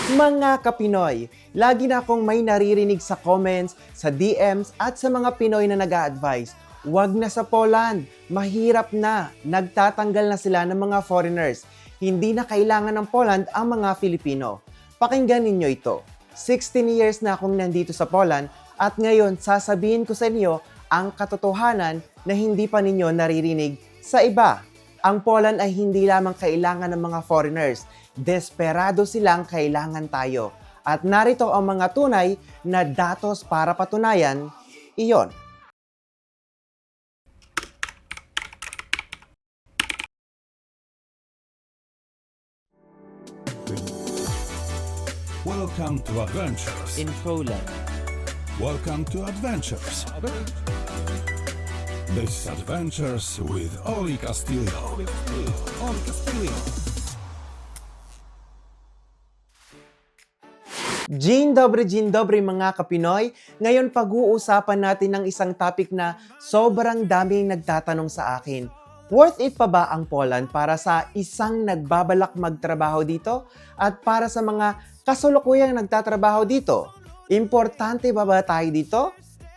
Mga Kapinoy, lagi na akong may naririnig sa comments, sa DMs at sa mga Pinoy na nag-a-advise. Huwag na sa Poland, mahirap na, nagtatanggal na sila ng mga foreigners. Hindi na kailangan ng Poland ang mga Filipino. Pakinggan ninyo ito. 16 years na akong nandito sa Poland at ngayon sasabihin ko sa inyo ang katotohanan na hindi pa ninyo naririnig sa iba. Ang Poland ay hindi lamang kailangan ng mga foreigners. Desperado silang kailangan tayo. At narito ang mga tunay na datos para patunayan iyon. Welcome to Adventures. in Poland. Welcome to Adventures. This is Adventures with Oli Castillo. Oli Castillo. Dzień dobry mga Kapinoy. Ngayon pag-uusapan natin ng isang topic na sobrang daming nagtatanong sa akin. Worth it pa ba ang Poland para sa isang nagbabalak magtrabaho dito at para sa mga kasulukuyang nagtatrabaho dito? Importante ba tayo dito?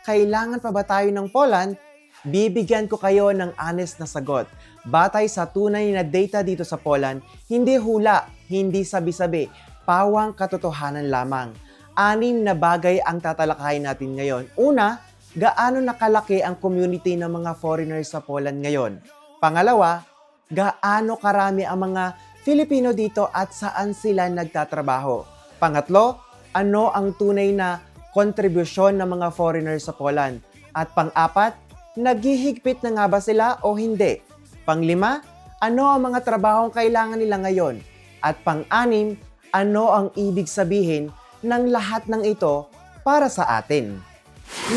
Kailangan pa ba tayo ng Poland? Bibigyan ko kayo ng honest na sagot. Batay sa tunay na data dito sa Poland, hindi hula, hindi sabi-sabi, pawang katotohanan lamang. 6 na bagay ang tatalakayin natin ngayon. Una, gaano nakalaki ang community ng mga foreigners sa Poland ngayon? Pangalawa, gaano karami ang mga Filipino dito at saan sila nagtatrabaho? Pangatlo, ano ang tunay na kontribusyon ng mga foreigners sa Poland? At pang-apat, naghihigpit na nga ba sila o hindi? Panglima, ano ang mga trabahong kailangan nila ngayon? At pang-anim, ano ang ibig sabihin ng lahat ng ito para sa atin?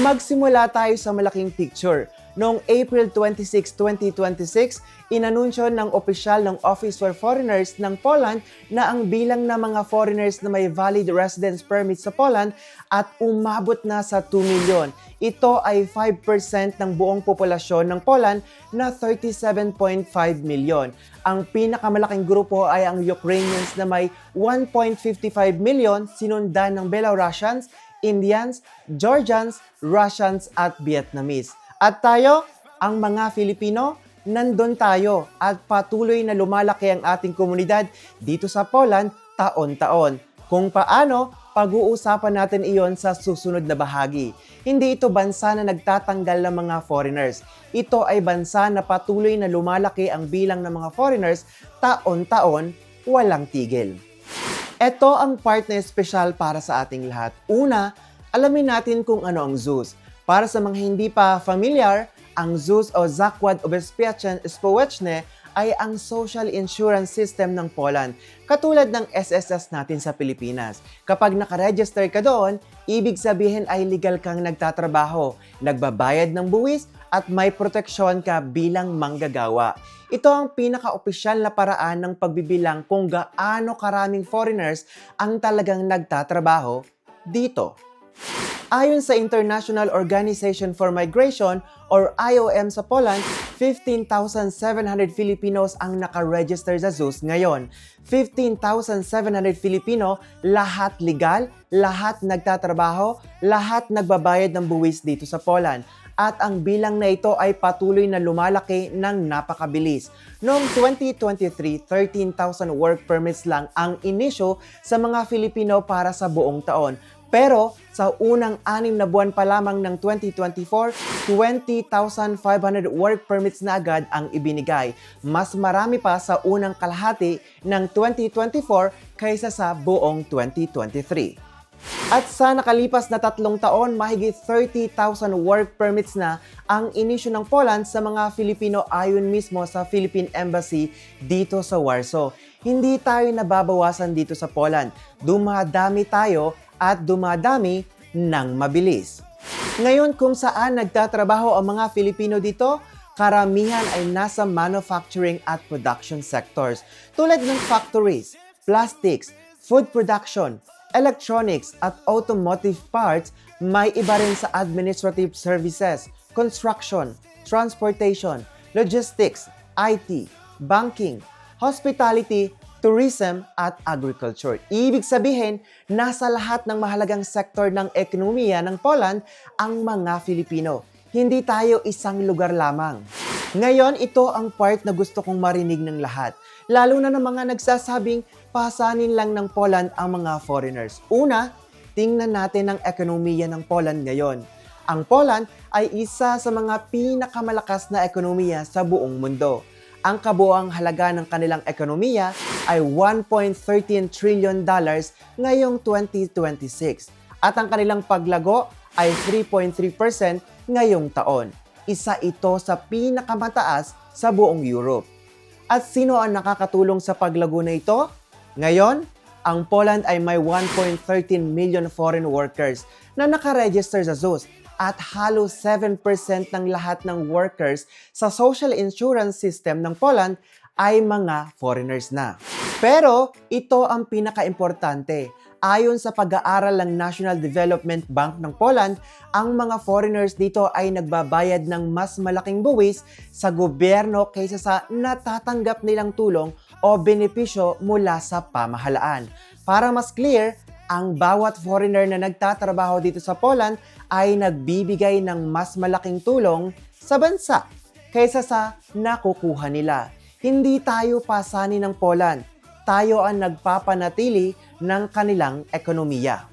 Magsimula tayo sa malaking picture. Noong April 26, 2026, inanunsyo ng opisyal ng Office for Foreigners ng Poland na ang bilang ng mga foreigners na may valid residence permit sa Poland at umabot na sa 2 milyon. Ito ay 5% ng buong populasyon ng Poland na 37.5 milyon. Ang pinakamalaking grupo ay ang Ukrainians na may 1.55 milyon, sinundan ng Belarusians, Indians, Georgians, Russians at Vietnamese. At tayo, ang mga Filipino, nandun tayo at patuloy na lumalaki ang ating komunidad dito sa Poland taon-taon. Kung paano, pag-uusapan natin iyon sa susunod na bahagi. Hindi ito bansa na nagtatanggal ng mga foreigners. Ito ay bansa na patuloy na lumalaki ang bilang ng mga foreigners taon-taon, walang tigil. Ito ang part na espesyal para sa ating lahat. Una, alamin natin kung ano ang ZUS. Para sa mga hindi pa familiar, ang ZUS o Zakład Ubezpieczeń Społecznych ay ang social insurance system ng Poland, katulad ng SSS natin sa Pilipinas. Kapag nakaregister ka doon, ibig sabihin ay legal kang nagtatrabaho, nagbabayad ng buwis at may proteksyon ka bilang manggagawa. Ito ang pinaka-opisyal na paraan ng pagbibilang kung gaano karaming foreigners ang talagang nagtatrabaho dito. Ayon sa International Organization for Migration or IOM sa Poland, 15,700 Filipinos ang nakaregister sa ZUS ngayon. 15,700 Filipino, lahat legal, lahat nagtatrabaho, lahat nagbabayad ng buwis dito sa Poland. At ang bilang na ito ay patuloy na lumalaki ng napakabilis. Noong 2023, 13,000 work permits lang ang inisyu sa mga Filipino para sa buong taon. Pero sa unang 6 na buwan pa lamang ng 2024, 20,500 work permits na agad ang ibinigay. Mas marami pa sa unang kalahati ng 2024 kaysa sa buong 2023. At sa nakalipas na 3 taon, mahigit 30,000 work permits na ang inisyu ng Poland sa mga Filipino ayon mismo sa Philippine Embassy dito sa Warsaw. Hindi tayo nababawasan dito sa Poland. Dumadami tayo at dumadami ng mabilis. Ngayon kung saan nagtatrabaho ang mga Filipino dito, karamihan ay nasa manufacturing at production sectors tulad ng factories, plastics, food production, electronics at automotive parts. May iba rin sa administrative services, construction, transportation, logistics, IT, banking, hospitality, tourism at agriculture. Ibig sabihin, nasa lahat ng mahalagang sektor ng ekonomiya ng Poland ang mga Filipino. Hindi tayo isang lugar lamang. Ngayon, ito ang part na gusto kong marinig ng lahat. Lalo na ng mga nagsasabing pasanin lang ng Poland ang mga foreigners. Una, tingnan natin ang ekonomiya ng Poland ngayon. Ang Poland ay isa sa mga pinakamalakas na ekonomiya sa buong mundo. Ang kabuuang halaga ng kanilang ekonomiya ay $1.13 trillion ngayong 2026 at ang kanilang paglago ay 3.3% ngayong taon. Isa ito sa pinakamataas sa buong Europe. At sino ang nakakatulong sa paglago na ito? Ngayon, ang Poland ay may 1.13 million foreign workers na nakaregister sa ZUS at halos 7% ng lahat ng workers sa social insurance system ng Poland ay mga foreigners na. Pero ito ang pinaka-importante. Ayon sa pag-aaral ng National Development Bank ng Poland, ang mga foreigners dito ay nagbabayad ng mas malaking buwis sa gobyerno kaysa sa natatanggap nilang tulong o benepisyo mula sa pamahalaan. Para mas clear, ang bawat foreigner na nagtatrabaho dito sa Poland ay nagbibigay ng mas malaking tulong sa bansa kaysa sa nakukuha nila. Hindi tayo pasanin ng Poland. Tayo ang nagpapanatili ng kanilang ekonomiya.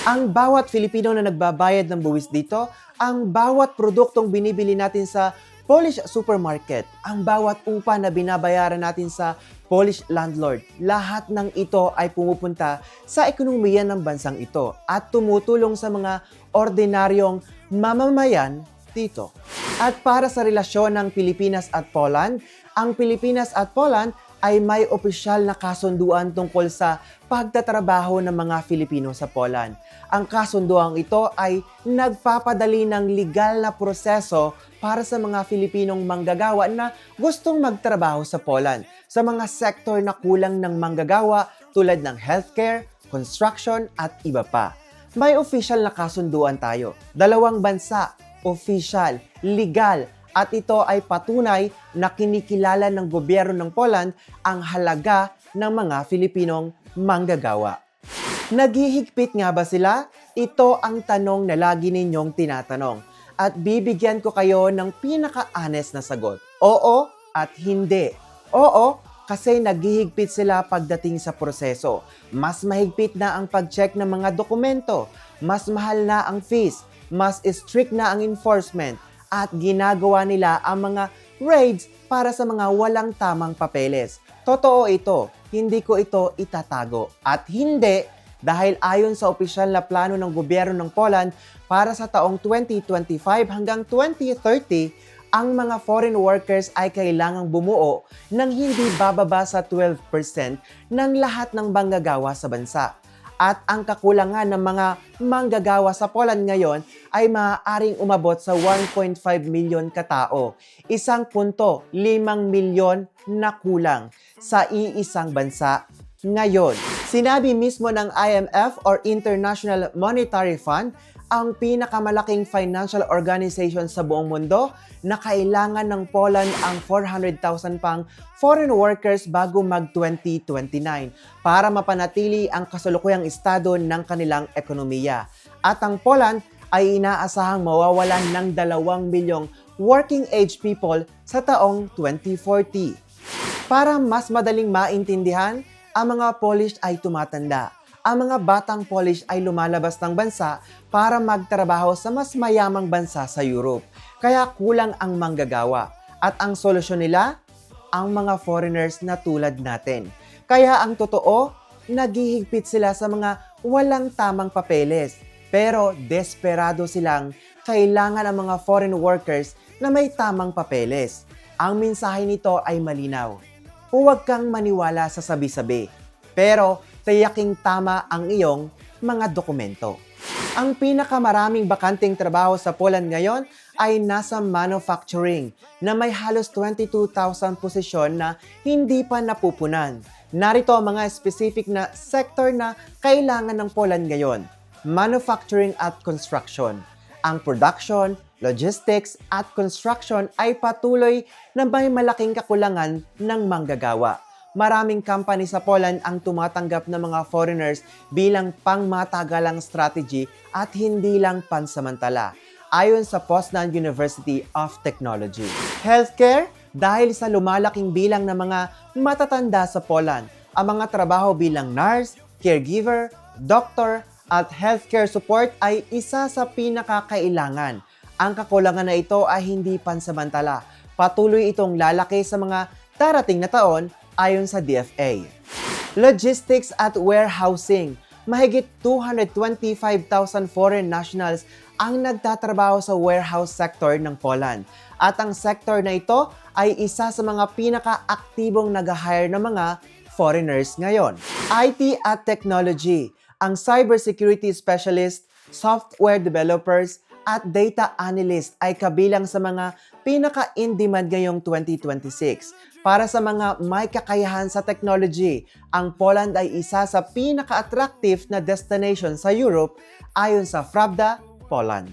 Ang bawat Filipino na nagbabayad ng buwis dito, ang bawat produktong binibili natin sa Polish supermarket, ang bawat upa na binabayaran natin sa Polish landlord, lahat ng ito ay pumupunta sa ekonomiya ng bansang ito at tumutulong sa mga ordinaryong mamamayan dito. At para sa relasyon ng Pilipinas at Poland, ang Pilipinas at Poland ay may opisyal na kasunduan tungkol sa pagtatrabaho ng mga Filipino sa Poland. Ang kasunduang ito ay nagpapadali ng legal na proseso para sa mga Filipinong manggagawa na gustong magtrabaho sa Poland sa mga sektor na kulang ng manggagawa tulad ng healthcare, construction at iba pa. May official na kasunduan tayo. Dalawang bansa, official, legal, at ito ay patunay na kinikilala ng gobyerno ng Poland ang halaga ng mga Filipinong manggagawa. Naghihigpit nga ba sila? Ito ang tanong na lagi ninyong tinatanong. At bibigyan ko kayo ng pinaka-honest na sagot. Oo at hindi. Oo, kasi naghihigpit sila pagdating sa proseso. Mas mahigpit na ang pag-check ng mga dokumento. Mas mahal na ang fees. Mas strict na ang enforcement. At ginagawa nila ang mga raids para sa mga walang tamang papeles. Totoo ito, hindi ko ito itatago. At hindi dahil ayon sa opisyal na plano ng gobyerno ng Poland para sa taong 2025 hanggang 2030, ang mga foreign workers ay kailangang bumuo ng hindi bababa sa 12% ng lahat ng manggagawa sa bansa. At ang kakulangan ng mga manggagawa sa Poland ngayon ay maaaring umabot sa 1.5 milyon katao. 1.5 milyon na kulang sa iisang bansa ngayon. Sinabi mismo ng IMF or International Monetary Fund, ang pinakamalaking financial organization sa buong mundo, na kailangan ng Poland ang 400,000 pang foreign workers bago mag-2029 para mapanatili ang kasalukuyang estado ng kanilang ekonomiya. At ang Poland ay inaasahang mawawalan ng 2 milyong working age people sa taong 2040. Para mas madaling maintindihan, ang mga Polish ay tumatanda. Ang mga batang Polish ay lumalabas ng bansa para magtrabaho sa mas mayamang bansa sa Europe. Kaya kulang ang manggagawa. At ang solusyon nila, ang mga foreigners na tulad natin. Kaya ang totoo, naghihigpit sila sa mga walang tamang papeles. Pero desperado silang kailangan ang mga foreign workers na may tamang papeles. Ang mensahe nito ay malinaw. Huwag kang maniwala sa sabi-sabi. Pero tiyaking tama ang iyong mga dokumento. Ang pinakamaraming bakanteng trabaho sa Poland ngayon ay nasa manufacturing na may halos 22,000 posisyon na hindi pa napupunan. Narito ang mga specific na sektor na kailangan ng Poland ngayon. Manufacturing at construction. Ang production, logistics at construction ay patuloy na may malaking kakulangan ng manggagawa. maraming company sa Poland ang tumatanggap ng mga foreigners bilang pangmatagalang strategy at hindi lang pansamantala, ayon sa Poznan University of Technology. Healthcare, dahil sa lumalaking bilang ng mga matatanda sa Poland, ang mga trabaho bilang nurse, caregiver, doctor, at healthcare support ay isa sa pinakakailangan. Ang kakulangan na ito ay hindi pansamantala. Patuloy itong lalaki sa mga darating na taon ayon sa DFA. Logistics at warehousing. Mahigit 225,000 foreign nationals ang nagtatrabaho sa warehouse sector ng Poland. At ang sector na ito ay isa sa mga pinaka-aktibong nag-hire ng mga foreigners ngayon. IT at technology. Ang cybersecurity specialist, software developers, at data analyst ay kabilang sa mga pinaka-in-demand ngayong 2026. Para sa mga may kakayahan sa technology, ang Poland ay isa sa pinaka-attractive na destination sa Europe ayon sa Pravda, Poland.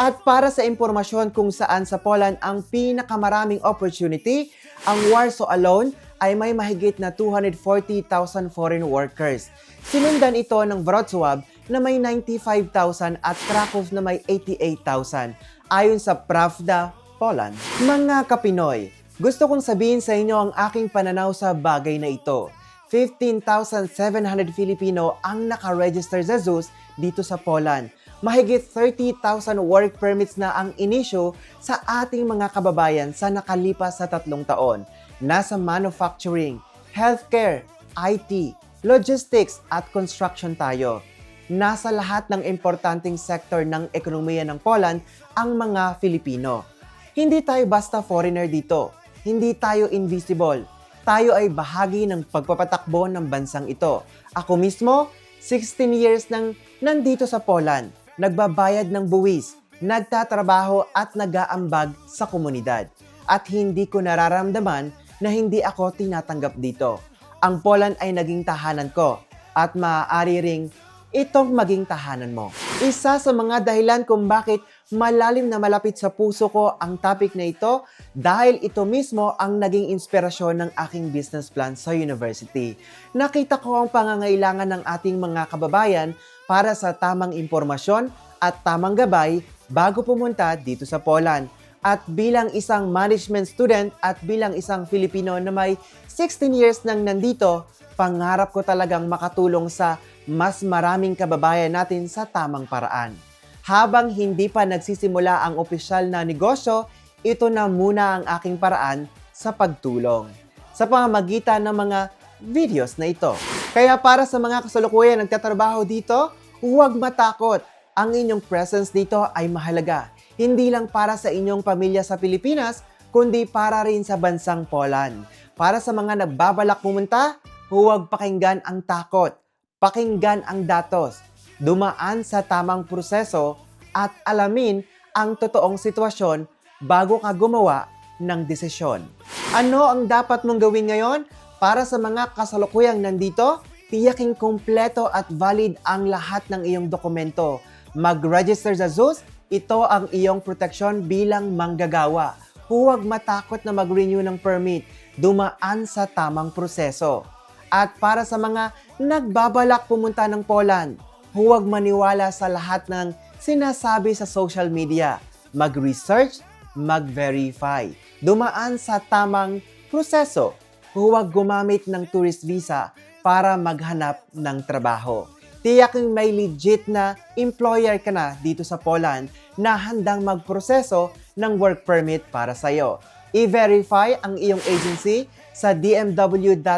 At para sa impormasyon kung saan sa Poland ang pinakamaraming opportunity, ang Warsaw alone ay may mahigit na 240,000 foreign workers. Sinundan ito ng Wrocław na may 95,000 at Kraków na may 88,000 ayon sa Pravda, Poland. Mga Kapinoy, gusto kong sabihin sa inyo ang aking pananaw sa bagay na ito. 15,700 Filipino ang nakaregister sa ZUS dito sa Poland. Mahigit 30,000 work permits na ang inisyo sa ating mga kababayan sa nakalipas sa 3 taon. Nasa manufacturing, healthcare, IT, logistics at construction tayo. Nasa lahat ng importanteng sektor ng ekonomiya ng Poland ang mga Filipino. Hindi tayo basta foreigner dito. Hindi tayo invisible. Tayo ay bahagi ng pagpapatakbo ng bansang ito. Ako mismo, 16 years nang nandito sa Poland, nagbabayad ng buwis, nagtatrabaho at nag-aambag sa komunidad. At hindi ko nararamdaman na hindi ako tinatanggap dito. Ang Poland ay naging tahanan ko at maaari ring itong maging tahanan mo. Isa sa mga dahilan kung bakit malalim na malapit sa puso ko ang topic na ito dahil ito mismo ang naging inspirasyon ng aking business plan sa university. Nakita ko ang pangangailangan ng ating mga kababayan para sa tamang impormasyon at tamang gabay bago pumunta dito sa Poland. At bilang isang management student at bilang isang Filipino na may 16 years nang nandito, pangarap ko talagang makatulong sa mas maraming kababayan natin sa tamang paraan. Habang hindi pa nagsisimula ang opisyal na negosyo, ito na muna ang aking paraan sa pagtulong sa pamamagitan ng mga videos na ito. Kaya para sa mga kasalukuyan nagtatrabaho dito, huwag matakot. Ang inyong presence dito ay mahalaga. Hindi lang para sa inyong pamilya sa Pilipinas, kundi para rin sa bansang Poland. Para sa mga nagbabalak pumunta, huwag pakinggan ang takot. Pakinggan ang datos. Dumaan sa tamang proseso at alamin ang totoong sitwasyon bago ka gumawa ng desisyon. Ano ang dapat mong gawin ngayon? Para sa mga kasalukuyang nandito, tiyaking kumpleto at valid ang lahat ng iyong dokumento. Mag-register sa ZUS, ito ang iyong proteksyon bilang manggagawa. Huwag matakot na mag-renew ng permit. Dumaan sa tamang proseso. At para sa mga nagbabalak pumunta ng Poland, huwag maniwala sa lahat ng sinasabi sa social media. Mag-research, mag-verify. Dumaan sa tamang proseso. Huwag gumamit ng tourist visa para maghanap ng trabaho. Tiyaking may legit na employer ka na dito sa Poland na handang magproseso ng work permit para sa'yo. I-verify ang iyong agency sa dmw.gov.ph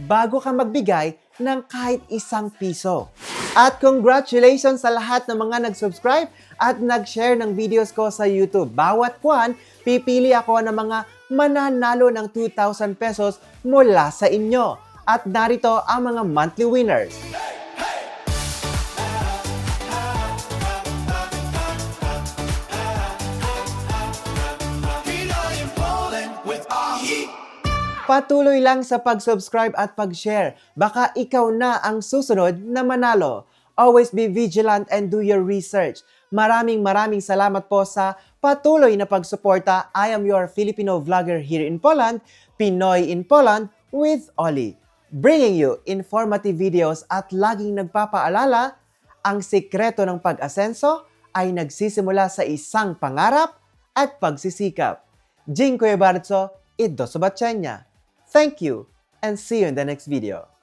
bago ka magbigay ng kahit ₱1. At congratulations sa lahat ng mga nag-subscribe at nag-share ng videos ko sa YouTube. Bawat buwan, pipili ako ng mga mananalo ng ₱2,000 mula sa inyo. At narito ang mga monthly winners. Patuloy lang sa pag-subscribe at pag-share. Baka ikaw na ang susunod na manalo. Always be vigilant and do your research. Maraming salamat po sa patuloy na pagsuporta. I am your Filipino vlogger here in Poland, Pinoy in Poland, with Oli, bringing you informative videos at laging nagpapaalala, ang sikreto ng pag-asenso ay nagsisimula sa isang pangarap at pagsisikap. Dziękuję bardzo i do zobaczenia. Thank you and see you in the next video.